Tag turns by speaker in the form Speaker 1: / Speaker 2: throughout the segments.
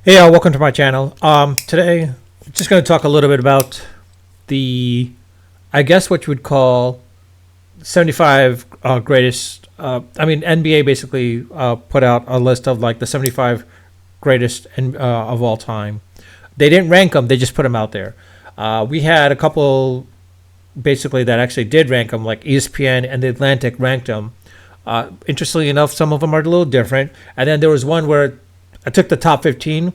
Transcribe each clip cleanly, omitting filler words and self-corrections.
Speaker 1: Hey, welcome to my channel. Today, I'm just going to talk a little bit about the, I guess what you would call 75 greatest. NBA basically put out a list of like the 75 greatest of all time. They didn't rank them; they just put them out there. We had a couple basically that actually did rank them, like ESPN and The Atlantic ranked them. Interestingly enough, some of them are a little different. And then there was one where I took the top 15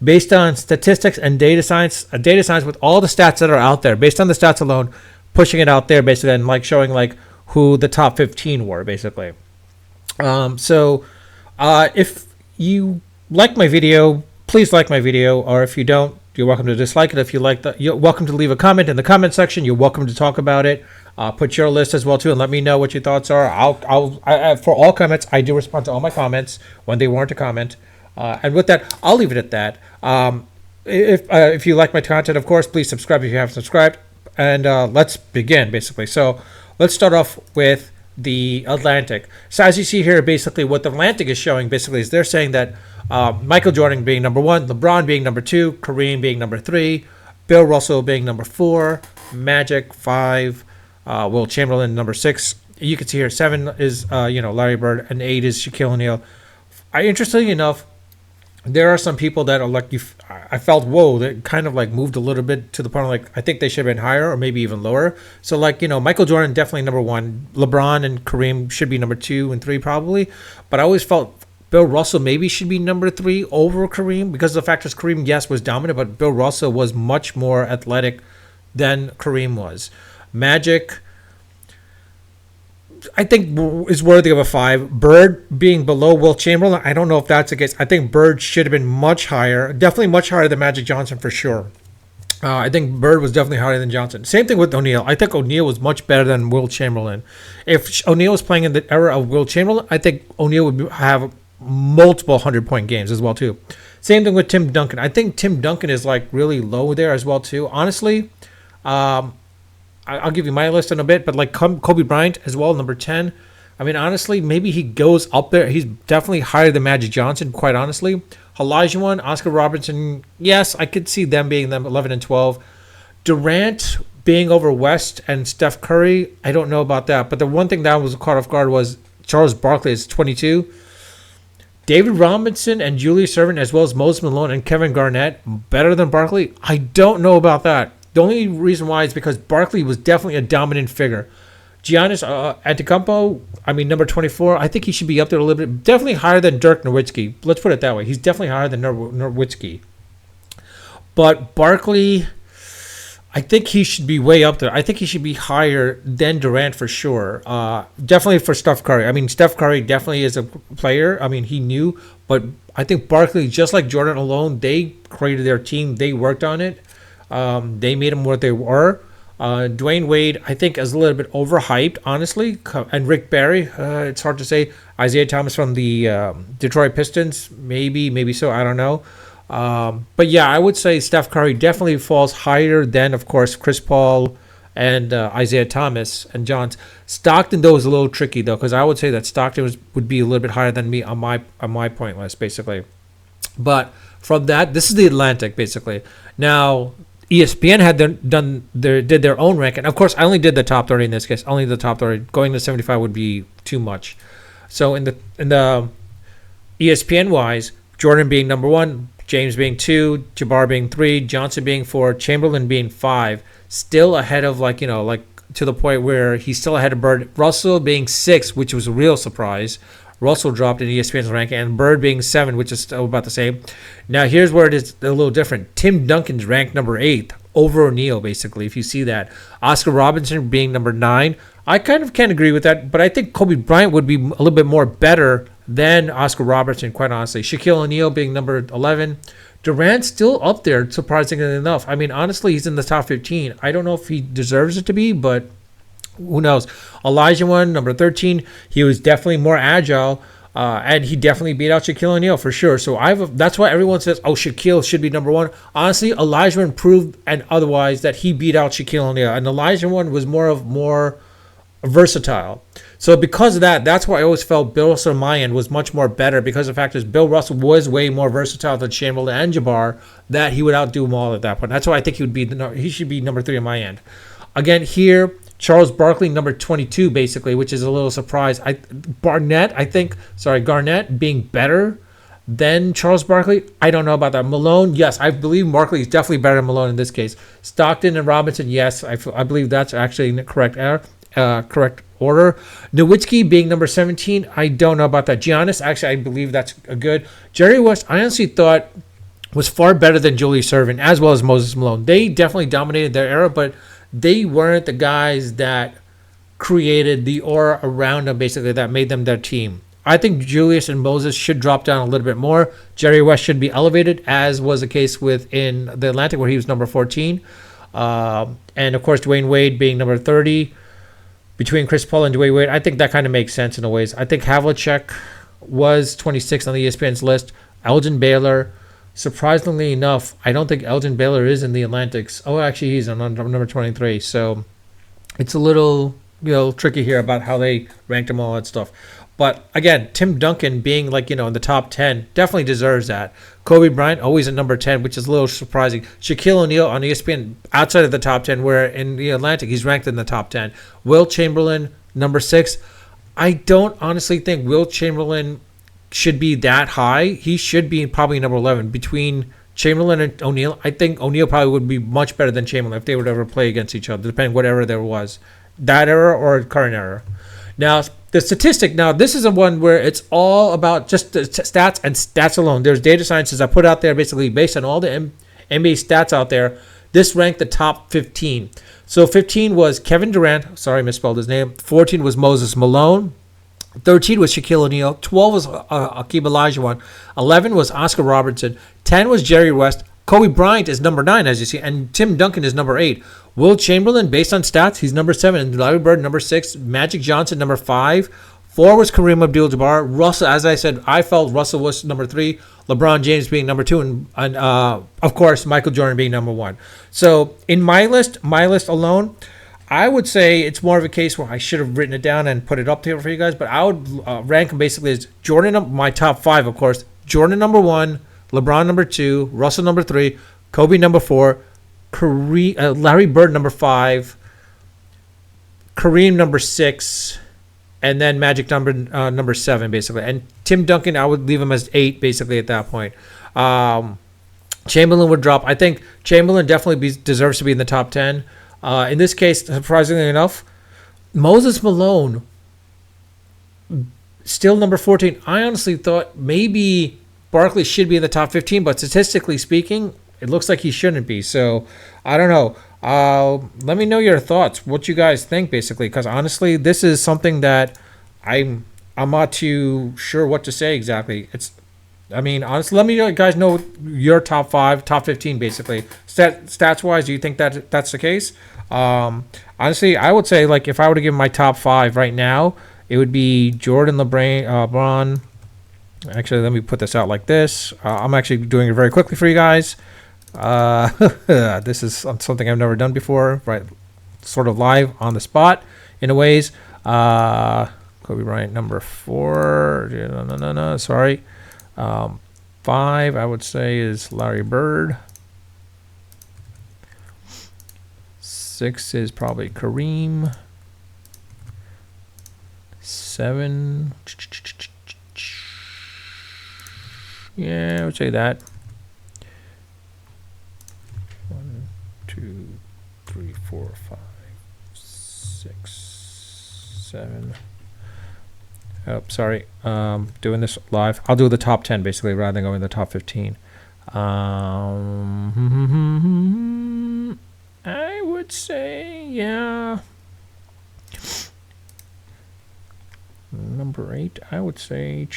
Speaker 1: based on statistics and data science with all the stats that are out there, based on the stats alone, pushing it out there basically and like showing like who the top 15 were basically. If you like my video, please like my video, or if you don't, you're welcome to dislike it. If you like that, you're welcome to leave a comment in the comment section. You're welcome to talk about it. Put your list as well too, and let me know what your thoughts are. For all comments, I do respond to all my comments when they warrant a comment. And with that, I'll leave it at that. If you like my content, of course, please subscribe if you haven't subscribed. And let's begin, basically. So let's start off with the Atlantic. So as you see here, basically what the Atlantic is showing, basically, is they're saying that Michael Jordan being number 1, LeBron being number 2, Kareem being number 3, Bill Russell being number 4, Magic 5, Will Chamberlain number 6. You can see here 7 is Larry Bird, and 8 is Shaquille O'Neal. Interestingly enough, there are some people that are like, I felt, whoa, that kind of like moved a little bit to the point of like, I think they should have been higher or maybe even lower. So like, Michael Jordan definitely number 1. LeBron and Kareem should be number 2 and 3 probably. But I always felt Bill Russell maybe should be number 3 over Kareem, because the fact is Kareem, yes, was dominant, but Bill Russell was much more athletic than Kareem was. Magic, I think, is worthy of a 5. Bird being below Will Chamberlain, I don't know if that's the case. I think Bird should have been much higher, definitely much higher than Magic Johnson for sure. I think Bird was definitely higher than Johnson. Same thing with O'Neal. I think O'Neal was much better than Will Chamberlain. If O'Neal was playing in the era of Will Chamberlain, I think O'Neal would have multiple 100-point games as well too. Same thing with Tim Duncan. I think Tim Duncan is like really low there as well too. Honestly, I'll give you my list in a bit, but like Kobe Bryant as well, number 10. I mean, honestly, maybe he goes up there. He's definitely higher than Magic Johnson, quite honestly. Olajuwon, Oscar Robertson, yes, I could see them being them 11 and 12. Durant being over West and Steph Curry, I don't know about that. But the one thing that was caught off guard was Charles Barkley is 22. David Robinson and Julius Erving, as well as Moses Malone and Kevin Garnett, better than Barkley? I don't know about that. The only reason why is because Barkley was definitely a dominant figure. Giannis Antetokounmpo, number 24, I think he should be up there a little bit. Definitely higher than Dirk Nowitzki. Let's put it that way. He's definitely higher than Nowitzki. But Barkley, I think he should be way up there. I think he should be higher than Durant for sure. Definitely for Steph Curry. Steph Curry definitely is a player. He knew. But I think Barkley, just like Jordan alone, they created their team. They worked on it. They made them what they were. Dwayne Wade, I think, is a little bit overhyped, honestly. And Rick Barry, it's hard to say. Isaiah Thomas from the Detroit Pistons, maybe so. I don't know. But yeah, I would say Steph Curry definitely falls higher than, of course, Chris Paul and Isaiah Thomas and Johns. Stockton, though, is a little tricky, though, because I would say that Stockton would be a little bit higher than me on my point list, basically. But from that, this is the Atlantic, basically. Now, ESPN had did their own ranking. Of course, I only did the top 30 in this case. Only the top 30. Going to 75 would be too much. So in the ESPN wise, Jordan being number 1, James being 2, Jabbar being 3, Johnson being 4, Chamberlain being 5. Still ahead of to the point where he's still ahead of Bird. Russell being 6, which was a real surprise. Russell dropped in ESPN's ranking, and Bird being 7, which is still about the same. Now, here's where it is a little different. Tim Duncan's ranked number 8 over O'Neal, basically, if you see that. Oscar Robertson being number 9. I kind of can't agree with that, but I think Kobe Bryant would be a little bit more better than Oscar Robertson, quite honestly. Shaquille O'Neal being number 11. Durant's still up there, surprisingly enough. Honestly, he's in the top 15. I don't know if he deserves it to be, but who knows? Olajuwon, number 13. He was definitely more agile, and he definitely beat out Shaquille O'Neal for sure. So that's why everyone says, oh, Shaquille should be number 1. Honestly, Olajuwon proved and otherwise that he beat out Shaquille O'Neal, and Olajuwon was more versatile. So because of that, that's why I always felt Bill Russell on my end was much more better, because the fact is Bill Russell was way more versatile than Chamberlain and Jabbar, that he would outdo them all at that point. That's why I think he should be number 3 on my end. Again, here, Charles Barkley, number 22, basically, which is a little surprise. Garnett being better than Charles Barkley, I don't know about that. Malone, yes, I believe Barkley is definitely better than Malone in this case. Stockton and Robinson, yes, I believe that's actually in the correct order. Nowitzki being number 17, I don't know about that. Giannis, actually, I believe that's a good. Jerry West, I honestly thought was far better than Julius Erving, as well as Moses Malone. They definitely dominated their era, but they weren't the guys that created the aura around them, basically, that made them their team. I think Julius and Moses should drop down a little bit more. Jerry West should be elevated, as was the case in the Atlantic, where he was number 14. And, of course, Dwayne Wade being number 30. Between Chris Paul and Dwayne Wade, I think that kind of makes sense in a ways. I think Havlicek was 26 on the ESPN's list. Elgin Baylor, surprisingly enough, I don't think Elgin Baylor is in the Atlantics. Oh, actually, he's on number 23. So it's a little tricky here about how they ranked him, all that stuff. But again, Tim Duncan being in the top 10 definitely deserves that. Kobe Bryant always at number 10, which is a little surprising. Shaquille O'Neal on ESPN outside of the top 10, where in the Atlantic he's ranked in the top 10. Will Chamberlain, number 6. I don't honestly think Will Chamberlain should be that high. He should be probably number 11. Between Chamberlain and O'Neal, I think O'Neal probably would be much better than Chamberlain if they would ever play against each other, depending whatever there was. That era or current era. Now, the statistic, this is a one where it's all about just the stats and stats alone. There's data sciences I put out there basically based on all the NBA stats out there. This ranked the top 15. So 15 was Kevin Durant. Sorry, I misspelled his name. 14 was Moses Malone. 13 was Shaquille O'Neal. 12 was Akeem Olajuwon. 11 was Oscar Robertson. 10 was Jerry West. Kobe Bryant is number 9, as you see, and Tim Duncan is number 8. Will Chamberlain, based on stats, he's number 7. And Larry Bird, number 6. Magic Johnson, number 5. 4 was Kareem Abdul-Jabbar. Russell, as I said, I felt Russell was number 3. LeBron James being number 2. And of course, Michael Jordan being number 1. So in my list alone, I would say it's more of a case where I should have written it down and put it up there for you guys. But I would rank them basically as Jordan, my top 5, of course. Jordan, number 1. LeBron, number 2. Russell, number 3. Kobe, number 4. Larry Bird, number 5. Kareem, number 6. And then Magic, number 7, basically. And Tim Duncan, I would leave him as 8, basically, at that point. Chamberlain would drop. I think Chamberlain definitely deserves to be in the top 10. In this case, surprisingly enough, Moses Malone, still number 14. I honestly thought maybe Barkley should be in the top 15, but statistically speaking, it looks like he shouldn't be. So I don't know. Let me know your thoughts, what you guys think, basically, because honestly, this is something that I'm not too sure what to say exactly. Honestly, let me guys know your top 5, top 15, basically. Stats wise, do you think that that's the case? Honestly, I would say if I were to give my top 5 right now, it would be Jordan, LeBron. Actually, let me put this out like this. I'm actually doing it very quickly for you guys. This is something I've never done before, right? Sort of live on the spot in a ways. Kobe Bryant, number 4. No. Sorry. 5, I would say, is Larry Bird. 6 is probably Kareem. 7. Yeah, I would say that. 1, 2, 3, 4, 5, 6, 7. Oh, sorry. Doing this live. I'll do the top 10 basically rather than going the top 15. I would say, yeah. Number 8, I would say.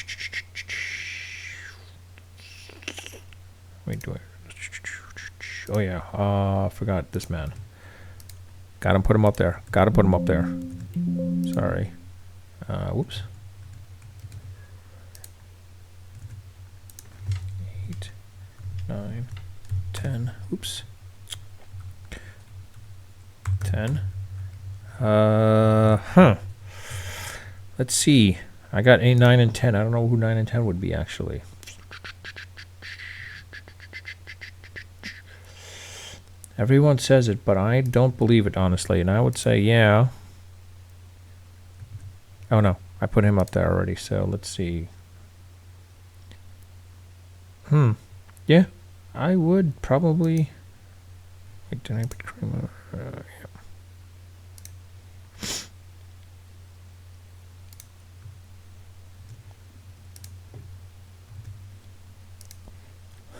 Speaker 1: Wait, oh yeah, forgot this man. Gotta put him up there. Sorry. Whoops. 8, 9, 10. Oops. 10. Let's see. I got 8, 9, and 10. I don't know who 9 and 10 would be, actually. Everyone says it, but I don't believe it, honestly. And I would say, yeah. Oh, no. I put him up there already, so let's see. Yeah. I would probably... Wait, did I put Kramer? Yeah.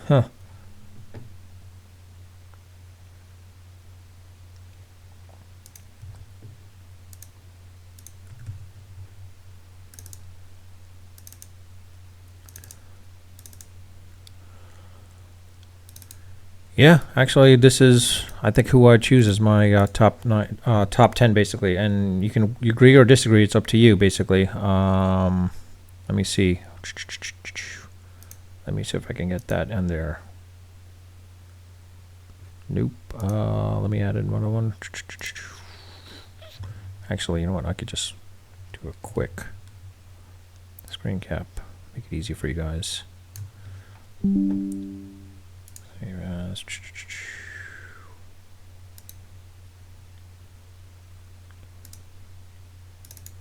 Speaker 1: Huh. Yeah, actually, this is, I think, who I choose as my top 10, basically. And you agree or disagree. It's up to you, basically. Let me see. Let me see if I can get that in there. Nope. Let me add another one. Actually, you know what? I could just do a quick screen cap. Make it easy for you guys.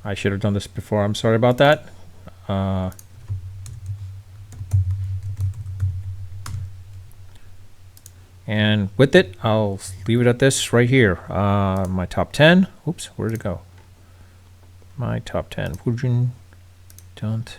Speaker 1: I should have done this before. I'm sorry about that. And with it, I'll leave it at this right here. My top 10. Oops, where did it go? My top 10. Don't.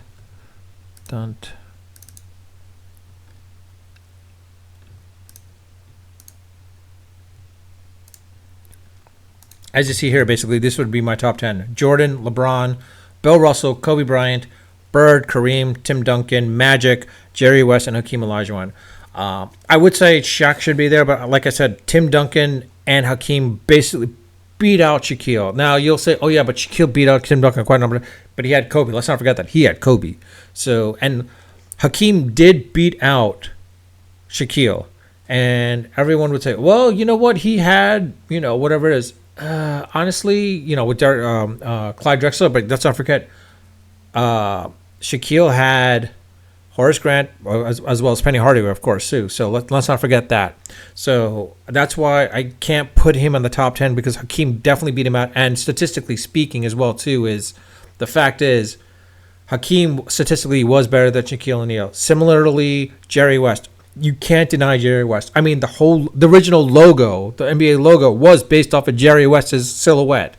Speaker 1: As you see here, basically, this would be my top 10. Jordan, LeBron, Bill Russell, Kobe Bryant, Bird, Kareem, Tim Duncan, Magic, Jerry West, and Hakeem Olajuwon. I would say Shaq should be there, but like I said, Tim Duncan and Hakeem basically beat out Shaquille. Now, you'll say, oh, yeah, but Shaquille beat out Tim Duncan quite a number, but he had Kobe. Let's not forget that. He had Kobe. So, and Hakeem did beat out Shaquille. And everyone would say, well, you know what? He had, whatever it is. Honestly, with Clyde Drexler, but let's not forget, Shaquille had Horace Grant as well as Penny Hardaway, of course, too. So let's not forget that. So that's why I can't put him on the top 10, because Hakeem definitely beat him out. And statistically speaking as well, too, is the fact is Hakeem statistically was better than Shaquille O'Neal. Similarly, Jerry West. You can't deny Jerry West. I mean, the original logo, the NBA logo, was based off of Jerry West's silhouette.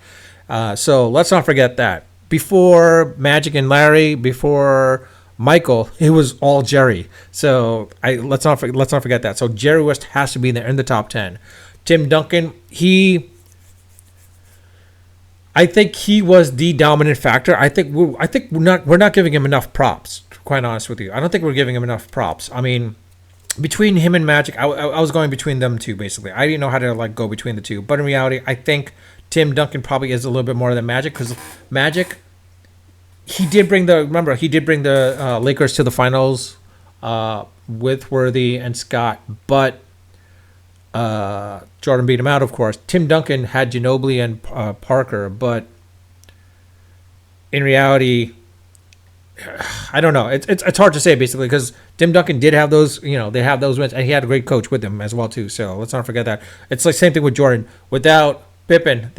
Speaker 1: So let's not forget that. Before Magic and Larry, before Michael, it was all Jerry. So let's not forget that. So Jerry West has to be there in the top 10. Tim Duncan, I think he was the dominant factor. I think we're not giving him enough props. To be quite honest with you, I don't think we're giving him enough props. I mean, between him and Magic, I was going between them two, basically. I didn't know how to go between the two. But in reality, I think Tim Duncan probably is a little bit more than Magic, because Magic, he did bring the Lakers to the finals with Worthy and Scott, but Jordan beat him out, of course. Tim Duncan had Ginobili and Parker, but in reality, I don't know. It's hard to say, basically, because Tim Duncan did have those, they have those wins, and he had a great coach with him as well, too. So let's not forget that. It's like same thing with Jordan. Without Pippen,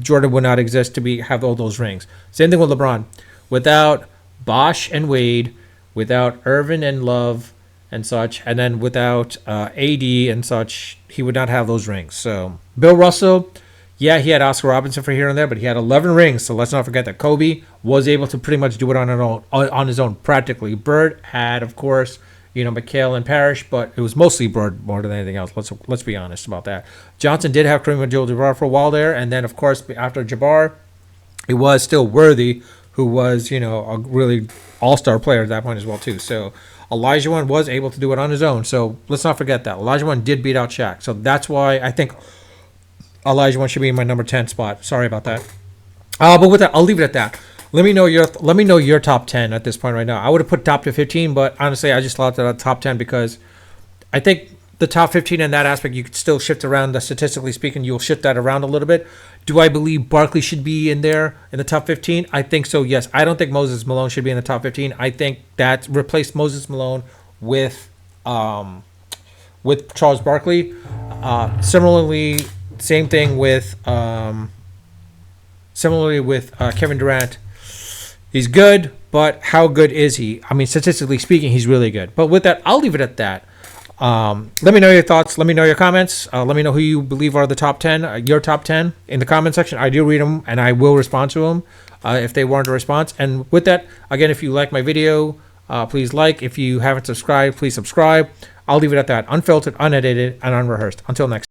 Speaker 1: Jordan would not exist to have all those rings. Same thing with LeBron. Without Bosh and Wade, without Irvin and Love and such, and then without AD and such, he would not have those rings. So Bill Russell, yeah, he had Oscar Robertson for here and there, but he had 11 rings. So let's not forget that Kobe was able to pretty much do it on his own, practically. Bird had, of course, McHale and Parrish, but it was mostly Bird more than anything else. Let's be honest about that. Johnson did have Kareem Abdul-Jabbar for a while there, and then, of course, after Jabbar, it was still Worthy, who was, a really all-star player at that point as well, too. So Olajuwon was able to do it on his own. So let's not forget that. Olajuwon did beat out Shaq. So that's why I think Olajuwon should be in my number 10 spot. Sorry about that. But with that, I'll leave it at that. Let me know your top 10 at this point right now. I would have put top to 15, but honestly, I just thought that top 10 because I think the top 15 in that aspect, you could still shift around. Statistically speaking, you'll shift that around a little bit. Do I believe Barkley should be in there in the top 15? I think so, yes. I don't think Moses Malone should be in the top 15. I think that replaced Moses Malone with Charles Barkley. Similarly, same thing with Kevin Durant. He's good, but how good is he? I mean, statistically speaking, he's really good. But with that, I'll leave it at that. Let me know your thoughts. Let me know your comments. Let me know who you believe are the top 10, your top 10 in the comment section. I do read them, and I will respond to them if they warrant a response. And with that, again, if you like my video, please like. If you haven't subscribed, please subscribe. I'll leave it at that. Unfiltered, unedited, and unrehearsed. Until next time.